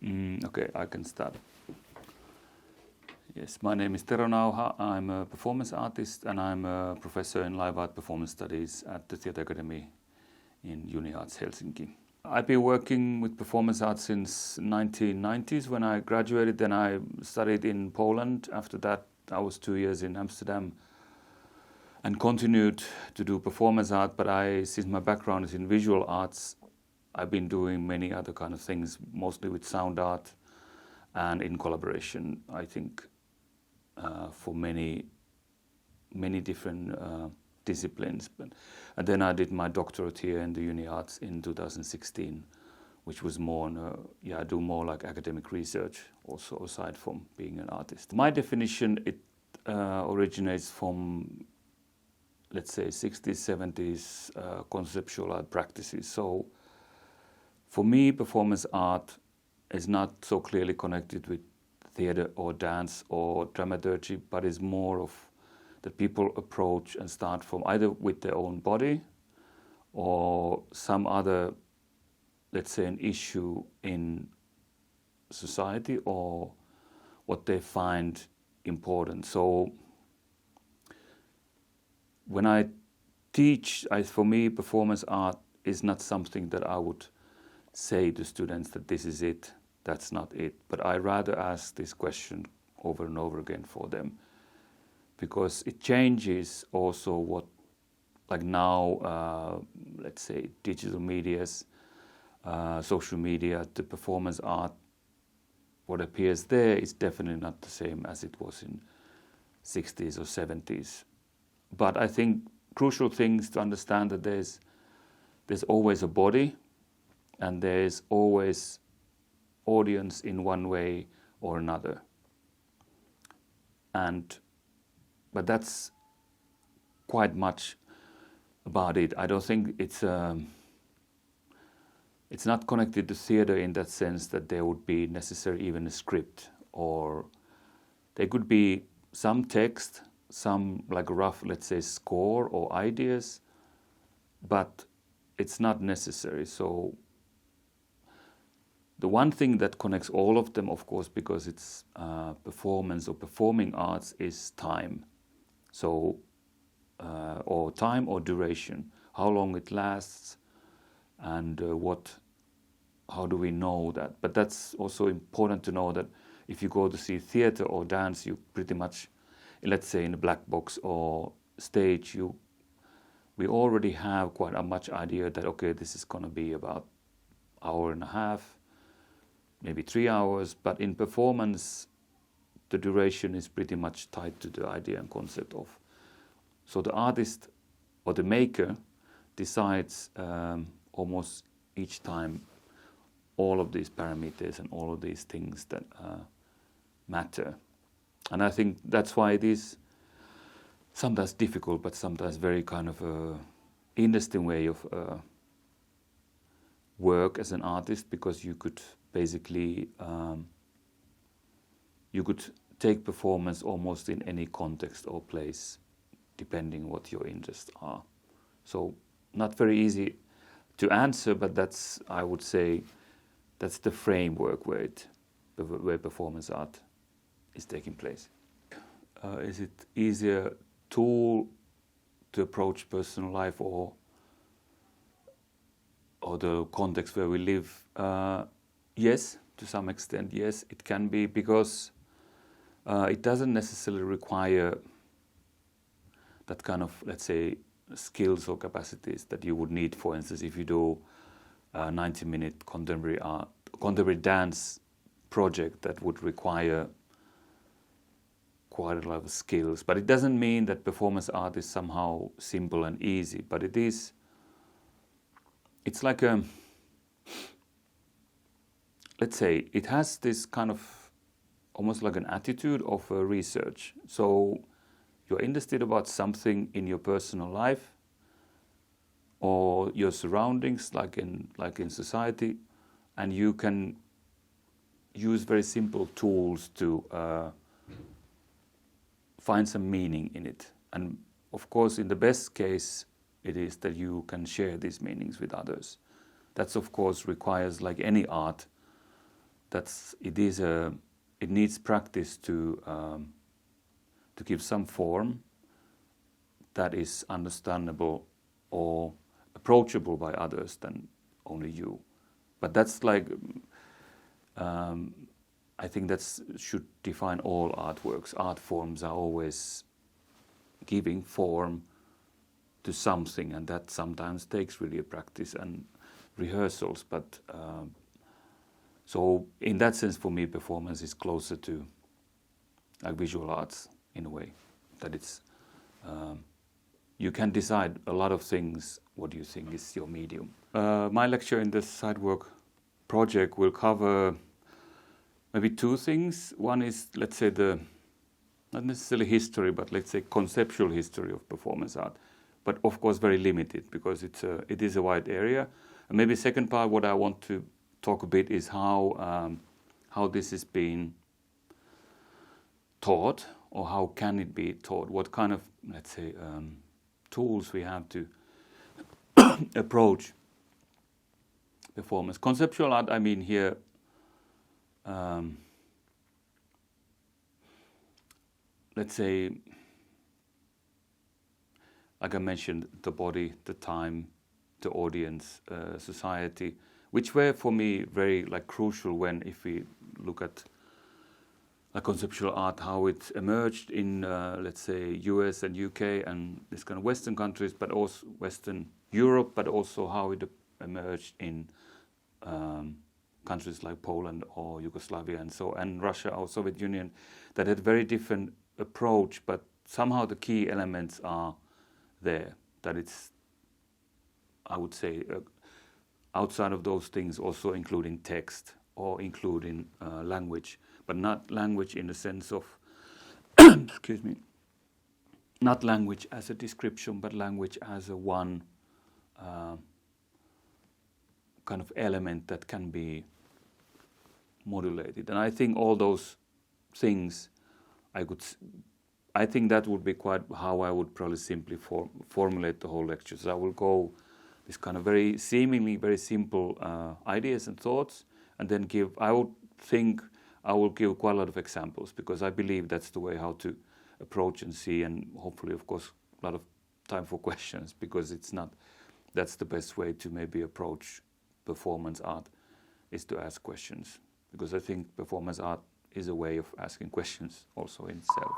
Okay, I can start. Yes, my name is Tero Nauha. I'm a performance artist and I'm a professor in live art performance studies at the Theatre Academy in Uni Arts Helsinki. I've been working with performance art since 1990s when I graduated. Then I studied in Poland. After that, I was 2 years in Amsterdam and continued to do performance art. But since my background is in visual arts, I've been doing many other kind of things, mostly with sound art and in collaboration, I think, for many different disciplines. And then I did my doctorate here in the Uni Arts in 2016, which was more I do more like academic research also aside from being an artist. My definition, it originates from, let's say, 60s, 70s conceptual art practices. So for me, performance art is not so clearly connected with theater or dance or dramaturgy, but is more of that people approach and start from either with their own body or some other, let's say, an issue in society or what they find important. So when I teach, for me, performance art is not something that I would say to students that this is it, that's not it. But I rather ask this question over and over again for them, because it changes also what, like now, let's say digital medias, social media, the performance art, what appears there is definitely not the same as it was in 60s or 70s. But I think crucial things to understand that there's always a body, and there's always audience in one way or another. But that's quite much about it. I don't think it's not connected to theater in that sense that there would be necessary even a script, or there could be some text, some like rough, let's say, score or ideas, but it's not necessary. So the one thing that connects all of them, of course, because it's performance or performing arts, is time. So, or time or duration, how long it lasts, and how do we know that? But that's also important to know that if you go to see theater or dance, you pretty much, let's say in a black box or stage, we already have quite a much idea that, okay, this is going to be about hour and a half, maybe 3 hours, but in performance, the duration is pretty much tied to the idea and concept of. So the artist or the maker decides almost each time all of these parameters and all of these things that matter. And I think that's why it is sometimes difficult, but sometimes very kind of interesting way of work as an artist, because you could basically you could take performance almost in any context or place, depending what your interests are. So not very easy to answer, but that's, I would say, that's the framework where performance art is taking place. Is it easier tool to approach personal life or the context where we live? Yes, to some extent, yes, it can be, because it doesn't necessarily require that kind of, let's say, skills or capacities that you would need, for instance, if you do a 90-minute contemporary dance project that would require quite a lot of skills. But it doesn't mean that performance art is somehow simple and easy, but it's like let's say, it has this kind of almost like an attitude of research. So you're interested about something in your personal life or your surroundings, like in society, and you can use very simple tools to find some meaning in it. And of course, in the best case, it is that you can share these meanings with others. That's of course requires, like any art, it needs practice to give some form that is understandable or approachable by others than only you. But that's like, I think that should define all artworks. Art forms are always giving form to something, and that sometimes takes really a practice and rehearsals. But so in that sense, for me, performance is closer to like visual arts in a way, that it's you can decide a lot of things what you think is your medium. My lecture in the Sidewalk Project will cover maybe two things. One is, let's say, not necessarily history, but let's say conceptual history of performance art, but of course very limited because it is a wide area. And maybe second part, what I want to talk a bit is how this is being taught, or how can it be taught? What kind of, let's say, tools we have to approach performance. Conceptual art, I mean here, let's say, like I mentioned, the body, the time, the audience, society, which were for me very like crucial when, if we look at conceptual art, how it emerged in, let's say, US and UK and this kind of Western countries, but also Western Europe, but also how it emerged in countries like Poland or Yugoslavia and Russia or Soviet Union, that had very different approach, but somehow the key elements are there. That it's, I would say, outside of those things, also including text or including language, but not language in the sense of, excuse me, not language as a description, but language as a one kind of element that can be modulated. And I think all those things, I think that would be quite how I would probably simply formulate the whole lecture. So I will go this kind of very seemingly very simple ideas and thoughts, and then I will give quite a lot of examples, because I believe that's the way how to approach and see, and hopefully, of course, a lot of time for questions, because that's the best way to maybe approach performance art, is to ask questions, because I think performance art is a way of asking questions also in itself.